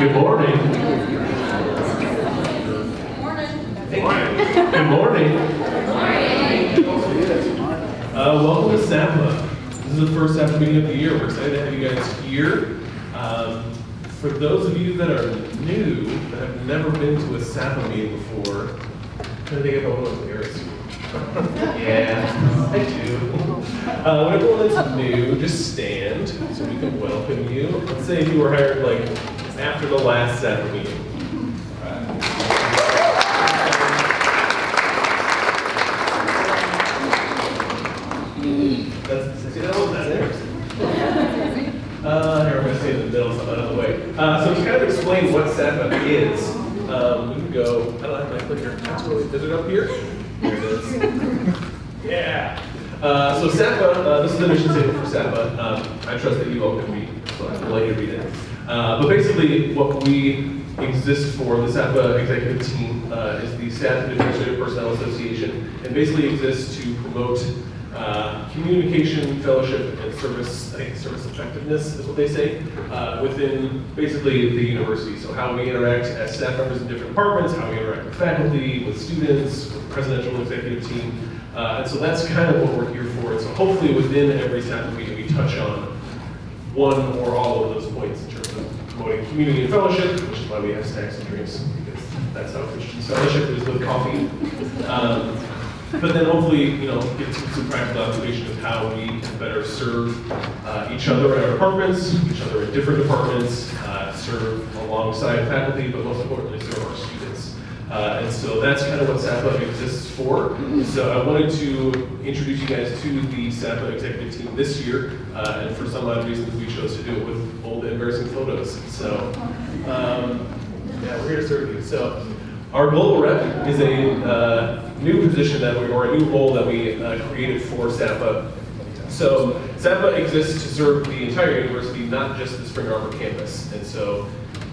Good morning. Good morning. Welcome to SAPA. This is the first SAPA meeting of the year. We're excited to have you guys here. For those of you that are new, that have never been to a SAPA meeting before, can I think if I want to embarrass you? Yeah, I do. When everyone that's new, just stand so we can welcome you. Let's say if you were hired like after the last SAPA meeting. Here, I'm going to stay in the middle, so I'm out of the way. So to kind of explain what SAPA is, we can go, I don't have my clicker. Is it up here? Here it is. Yeah. So SAPA, this is the mission statement for SAPA. I trust that you all can read, so I'll let you read it. But basically, what we exist for, the SAPA executive team, is the Staff and Administrative Personnel Association, and basically exists to promote communication, fellowship, and service, I think service effectiveness is what they say, within basically the university. So how we interact as staff members in different departments, how we interact with faculty, with students, with the presidential and executive team. And so that's kind of what we're here for. And so hopefully within every SAPA meeting we touch on one or all of those points in terms of promoting community and fellowship, which is why we have snacks and drinks, because that's how Christian fellowship is with coffee. But then hopefully, get some practical application of how we can better serve each other in our departments, each other in different departments, serve alongside faculty, but most importantly, serve our students. And so that's kind of what SAPA exists for. So I wanted to introduce you guys to the SAPA executive team this year, and for some odd reasons we chose to do it with old embarrassing photos. So, yeah, we're here to serve you. So, our global rep is a new position or a new role that we created for SAPA. So SAPA exists to serve the entire university, not just the Spring Arbor campus. And so,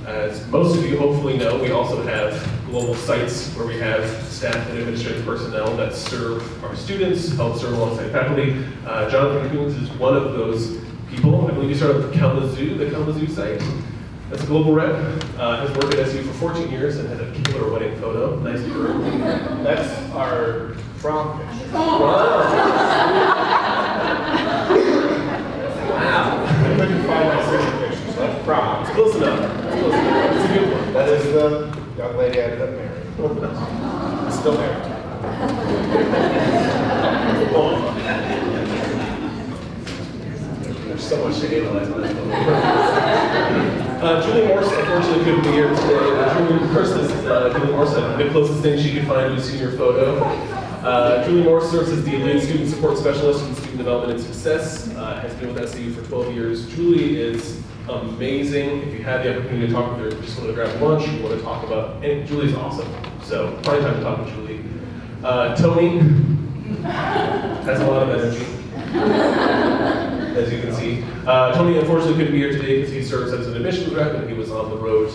as most of you hopefully know, we also have global sites where we have staff and administrative personnel that serve our students, help serve alongside faculty. Jonathan Coons is one of those people. I believe he started with the Kalamazoo site. That's a global rep, has worked at SU for 14 years and had a killer wedding photo. Nice bird. That's our prom picture. Wow. I couldn't find my second picture, so that's prom. It's close enough. It's a good one. That is the young lady I ended up marrying. Still married. There's so much to analyze on that photo. Julie Morse unfortunately couldn't be here today. Julie Morse, the closest thing she could find was a senior photo. Julie Morse serves as the lead student support specialist in student development and success, has been with SAU for 12 years. Julie is amazing. If you had the opportunity to talk with her, just want to grab lunch, you want to talk about, and Julie's awesome. So, plenty of time to talk with Julie. Tony has a lot of energy. As you can see. Tony unfortunately couldn't be here today because he serves as an admissions rep and he was on the road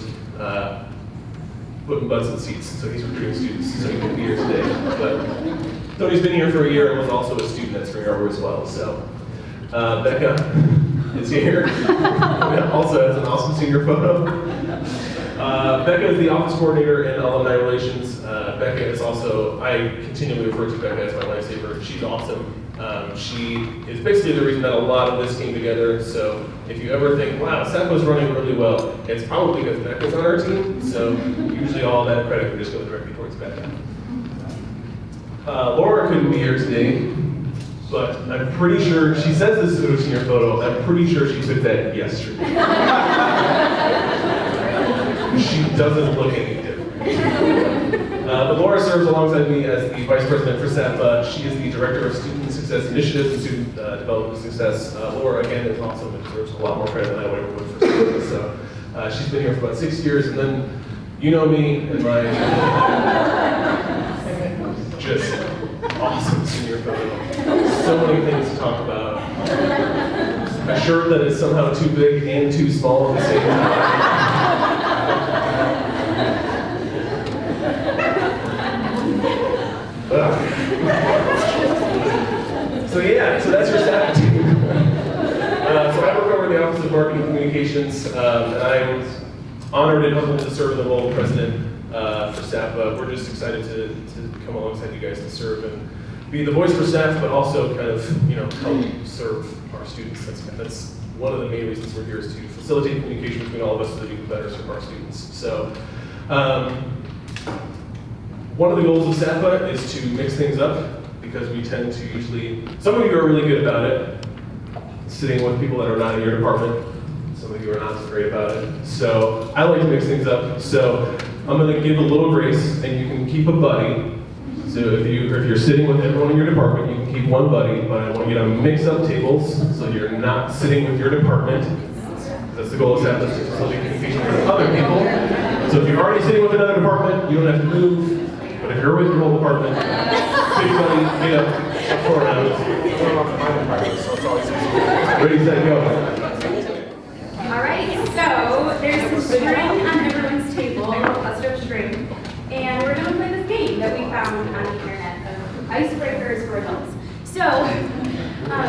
putting butts in seats, so he's recruiting students, so he couldn't be here today. But Tony's been here for a year and was also a student at Spring Arbor as well. So Becca is here. Also has an awesome senior photo. Becca is the office coordinator in alumni relations. Becca is also, I continually refer to Becca as my lifesaver. She's awesome. She is basically the reason that a lot of this came together. So if you ever think, wow, SAPA's running really well, it's probably because Becca's on our team. So usually all that credit can just go directly towards Becca. Laura couldn't be here today, but I'm pretty sure, she says this is a senior photo, I'm pretty sure she took that yesterday. She doesn't look any different. But Laura serves alongside me as the Vice President for SAPA. She is the Director of Student Success Initiatives and Student Development Success. Laura, again, is awesome and deserves a lot more credit than I ever would for SAPA. So she's been here for about 6 years, and then you know me and my just awesome senior photo. So many things to talk about. A shirt that is somehow too big and too small at the same time. So yeah, so that's your SAPA team. So I work over in the Office of Marketing Communications, and I'm honored and humbled to serve in the role of president for SAPA. We're just excited to come alongside you guys to serve and be the voice for staff, but also kind of help serve our students. That's one of the main reasons we're here, is to facilitate communication between all of us so that we can better serve our students. So one of the goals of SAPA is to mix things up, because we tend to usually, some of you are really good about it, sitting with people that are not in your department. Some of you are not so great about it. So I like to mix things up. So I'm going to give a little grace, and you can keep a buddy. So if you're sitting with everyone in your department, you can keep one buddy, but I want you to mix up tables so you're not sitting with your department. That's the goal of SAPA, is to facilitate communication with other people. So if you're already sitting with another department, you don't have to move. But if you're with your whole department, pick a buddy, get up, for rounds. Ready, set, go. Alright, so there's some string on everyone's table, a cluster of string, and we're going to play this game that we found on the internet of icebreakers for adults. So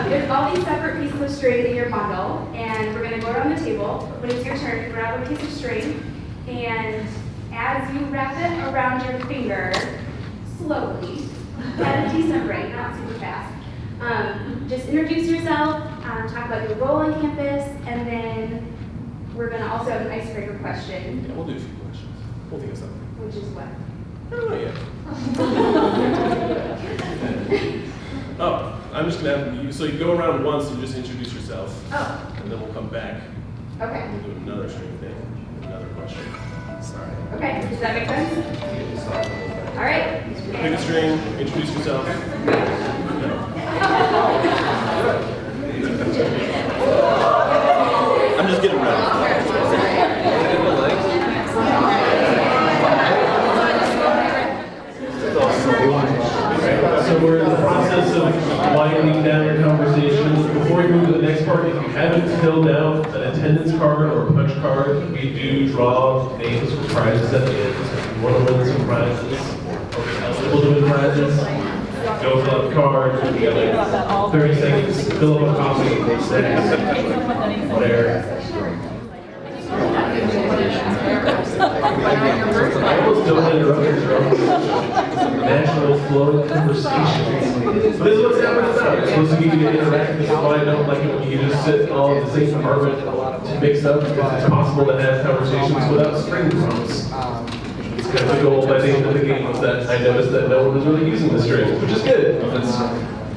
there's all these separate pieces of string in your bundle, and we're going to go around the table. When it's your turn, grab a piece of string, and as you wrap it around your finger, slowly, at a decent rate, not super fast, just introduce yourself, talk about your role on campus, and then we're going to also have an icebreaker question. Yeah, we'll do a few questions. We'll think of something. Which is what? I don't know yet. Oh, I'm just going to have you, so you go around once and just introduce yourself. Oh. And then we'll come back. Okay. We'll do another string thing, another question. Sorry. Okay, does that make sense? All right. Pick a string, introduce yourself. I'm just getting ready. So we're in the process of winding down your conversations. Before we move to the next part, if you haven't filled out an attendance card or a punch card, we do draw names for prizes at the end. So if you want to win some prizes, or eligible to win prizes, go fill out the card. You got like 30 seconds, fill up a coffee, snacks, whatever. I almost don't interrupt your national flowing conversations. But this is what's happening now. It's supposed to get you to interact. This is why I don't like it when you just sit all in the same department to mix up, because it's possible to have conversations without string drums. It's kind of the goal by the end of the game was that I noticed that no one was really using the strings, which is good. That's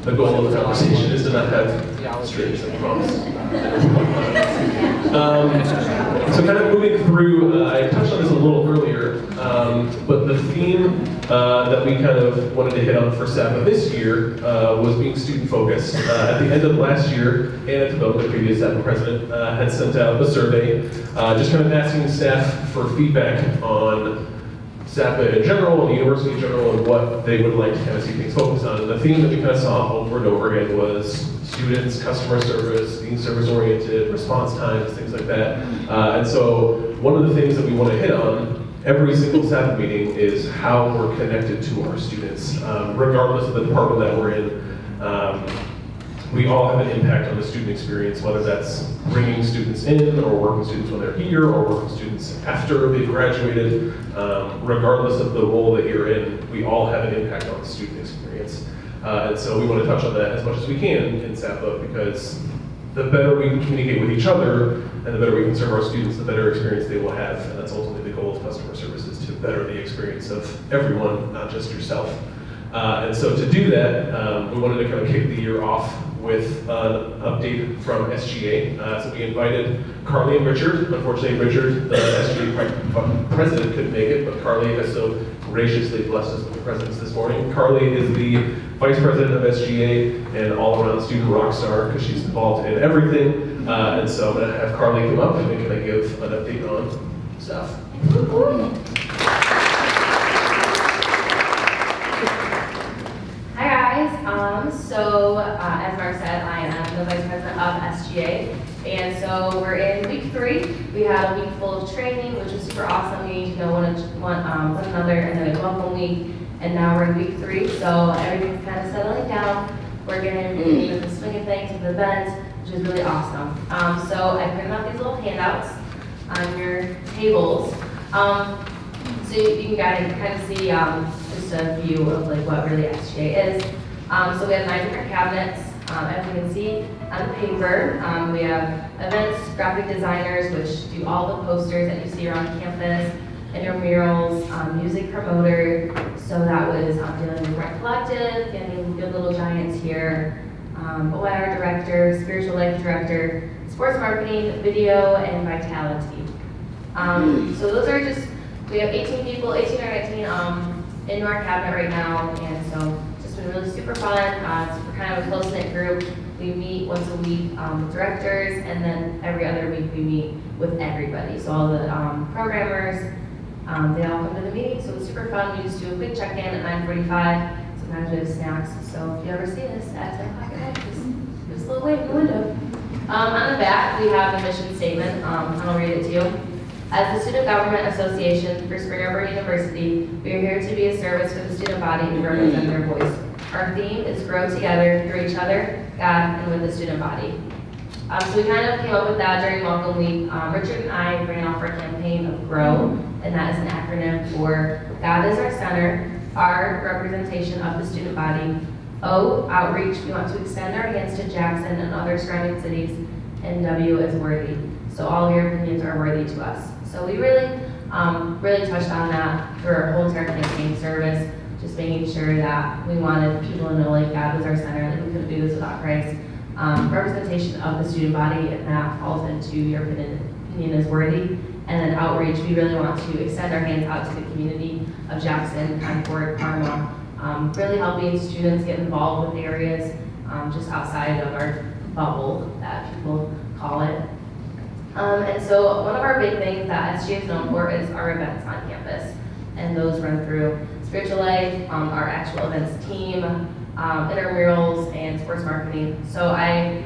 the goal of the conversation, is to not have strings and drums. So kind of moving through, I touched on this a little earlier, but the theme that we kind of wanted to hit on for SAPA this year was being student focused. At the end of last year, Anna Tabone, the previous SAPA president, had sent out a survey just kind of asking staff for feedback on SAPA in general, and the university in general, and what they would like to kind of see things focus on. And the theme that we kind of saw over and over again was students, customer service, being service-oriented, response times, things like that. And so one of the things that we want to hit on every single SAPA meeting is how we're connected to our students. Regardless of the department that we're in, we all have an impact on the student experience, whether that's bringing students in, or working with students when they're here, or working with students after they've graduated. Regardless of the role that you're in, we all have an impact on the student experience. And so we want to touch on that as much as we can in SAPA, because the better we can communicate with each other, and the better we can serve our students, the better experience they will have. And that's ultimately the goal of customer service, is to better the experience of everyone, not just yourself. And so to do that, we wanted to kind of kick the year off with an update from SGA. So we invited Carly and Richard. Unfortunately, Richard, the SGA president, couldn't make it, but Carly has so graciously blessed us with the presence this morning. Carly is the vice president of SGA and all-around student rock star, because she's involved in everything. And so I'm going to have Carly come up and kind of give an update on stuff. As Mark said, I am the Vice President of SGA, and so we're in week 3. We had a week full of training, which was super awesome. We need to know one another, and then a welcome week, and now we're in week 3, so everything's kind of settling down. We're getting into the swing of things with the events, which is really awesome. So I printed out these little handouts. on your tables. So you can kind of see just a view of like what really SGA is. So we have 9 different cabinets. As you can see on the paper, we have events, graphic designers, which do all the posters that you see around campus, intramurals, music promoter. So that was dealing with Rec Collective, getting Good Little Giants here, OIR director, spiritual life director, sports marketing, video, and vitality. So those are just, we have 18 people, 18 or 19 in our cabinet right now, and so it's just been really super fun. We're kind of a close-knit group. We meet once a week with directors, and then every other week we meet with everybody. So all the programmers, they all come to the meeting, so it's super fun. We just do a quick check-in at 9:45. Sometimes we have snacks, so if you ever see us at 10 o'clock at night, just give us a little wave in the window. On the back, we have the mission statement. I'll read it to you. As the Student Government Association for Spring Arbor University, we are here to be a service for the student body and represent their voice. Our theme is grow together through each other, God, and with the student body. So we kind of came up with that during Welcome Week. Richard and I ran off our campaign of GROW, and that is an acronym for God is our center, R, representation of the student body, O, outreach, we want to extend our hands to Jackson and other surrounding cities, and W is worthy. So all your opinions are worthy to us. So we really touched on that through our whole entire campaign service, just making sure that we wanted people to know like God was our center, that we couldn't do this without Christ. Representation of the student body, and that falls into your opinion is worthy. And then outreach, we really want to extend our hands out to the community of Jackson, Concord, Parma, really helping students get involved with areas just outside of our bubble that people call it. And so one of our big things that SGA is known for is our events on campus. And those run through spiritual life, our actual events team, intramurals, and sports marketing. So I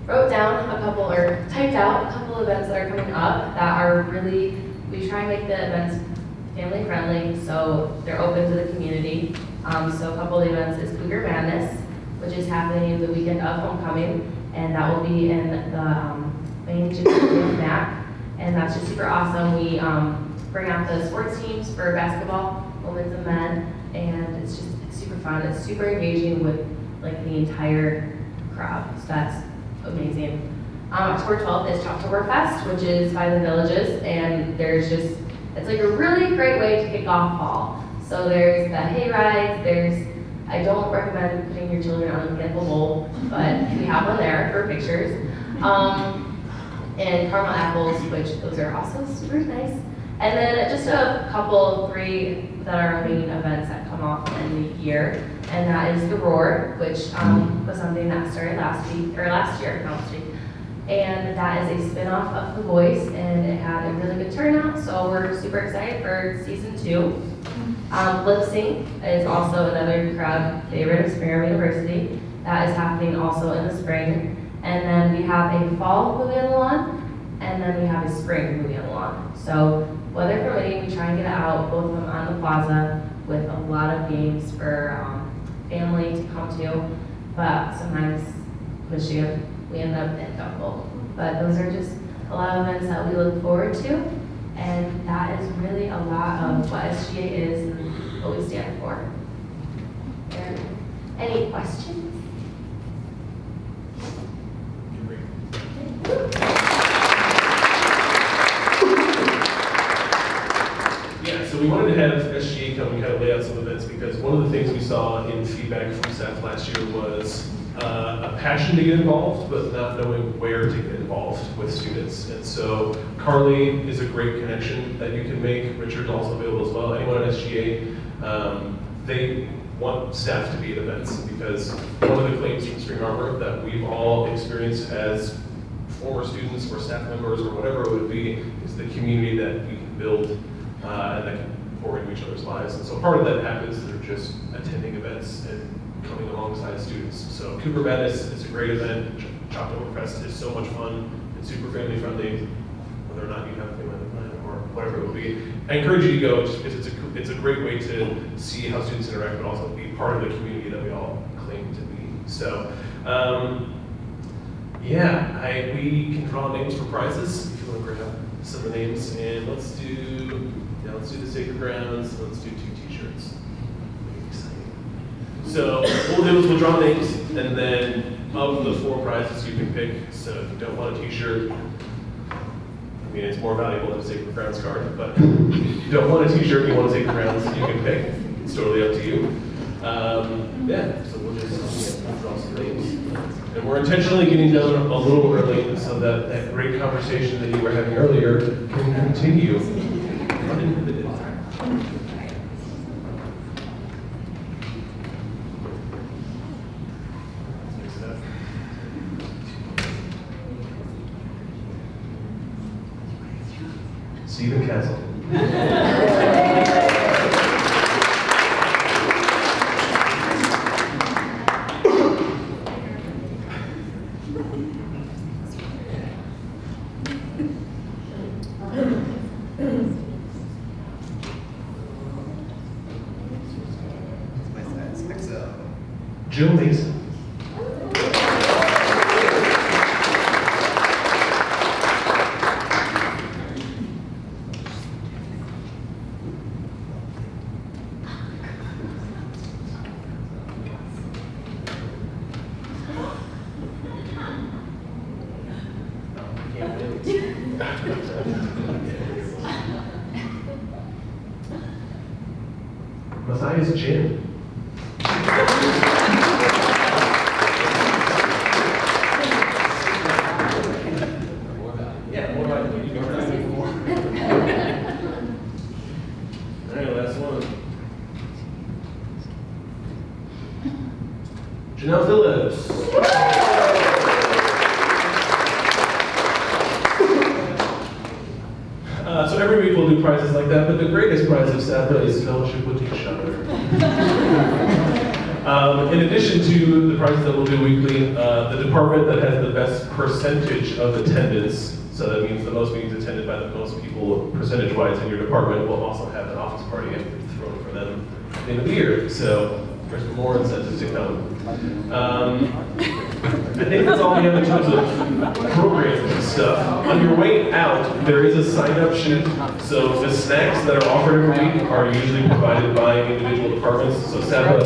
wrote down a couple, or typed out a couple events that are coming up that are really, we try and make the events family friendly, so they're open to the community. So a couple of events is Cougar Madness, which is happening the weekend of homecoming, and that will be in the main gymnasium back, and that's just super awesome. We bring out the sports teams for basketball, women's and men, and it's super fun. It's super engaging with like the entire crowd, so that's amazing. October 12th is Choctoberfest, which is by the villages, and it's like a really great way to kick off fall. So there's the hay rides, I don't recommend putting your children on a Campbell Bowl, but we have one there for pictures. And caramel apples, which those are also super nice. And then just a couple, 3 that are our main events that come off in the year. And that is the Roar, which was something that started last year, actually. And that is a spin-off of The Voice, and it had a really good turnout, so we're super excited for season 2. Lip Sync is also another crowd favorite of Spring Arbor University. That is happening also in the spring. And then we have a fall movie on the lawn, and then we have a spring movie on the lawn. So weather permitting, we try and get it out, both of them on the plaza, with a lot of games for family to come to. But sometimes Michigan, we end up in Dunkel. But those are just a lot of events that we look forward to. And that is really a lot of what SGA is and what we stand for. Any questions? Yeah, so we wanted to have SGA come and kind of lay out some events, because one of the things we saw in feedback from staff last year was a passion to get involved, but not knowing where to get involved with students. And so Carly is a great connection that you can make. Richard's also available as well. Anyone at SGA, they want staff to be at events, because one of the claims from Spring Arbor that we've all experienced as former students or staff members or whatever it would be is the community that we can build and that can pour into each other's lives. And so part of that happens through just attending events and coming alongside students. So Cougar Madness is a great event. Choctoberfest is so much fun and super family friendly, whether or not you have a family plan or whatever it would be. I encourage you to go just because it's a great way to see how students interact, but also be part of the community that we all claim to be. So yeah, we can draw names for prizes if you want to bring up. some of the names, and let's do the Sacred Grounds. Let's do 2 T-shirts. So what we'll do is we'll draw names, and then of the 4 prizes you can pick. So if you don't want a T-shirt, I mean it's more valuable than a Sacred Grounds card, but if you don't want a T-shirt, you want a Sacred Grounds, you can pick. It's totally up to you. Yeah, so we'll just draw some names. And we're intentionally getting done a little early so that that great conversation that you were having earlier can continue uninhibited. Stephen Castle. Jill Mason. Matthias Jin. Yeah, what about you? You go first. All right, last one. Janelle Phillips. So every week we'll do prizes like that, but the greatest prize of SAPA is fellowship with each other. In addition to the prizes that we'll do weekly, the department that has the best percentage of attendance, so that means the most meetings attended by the most people percentage-wise in your department, will also have an office party thrown for them at the end of the year. So there's more incentive to come. I think that's all we have in terms of programs and stuff. On your way out, there is a sign-up sheet. So the snacks that are offered every week are usually provided by individual departments. So SAPA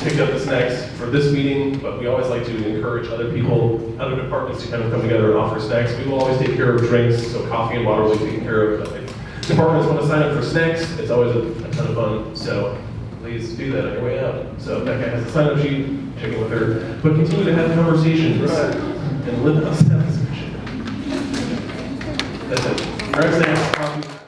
picked up the snacks for this meeting, but we always like to encourage other people, other departments to kind of come together and offer snacks. We will always take care of drinks, so coffee and water will be taken care of. But if departments want to sign up for snacks, it's always a ton of fun. So please do that on your way out. So Becca has a sign-up sheet, check in with her, but continue to have conversations and live out SAPA's mission. That's it. Grab snacks, coffee.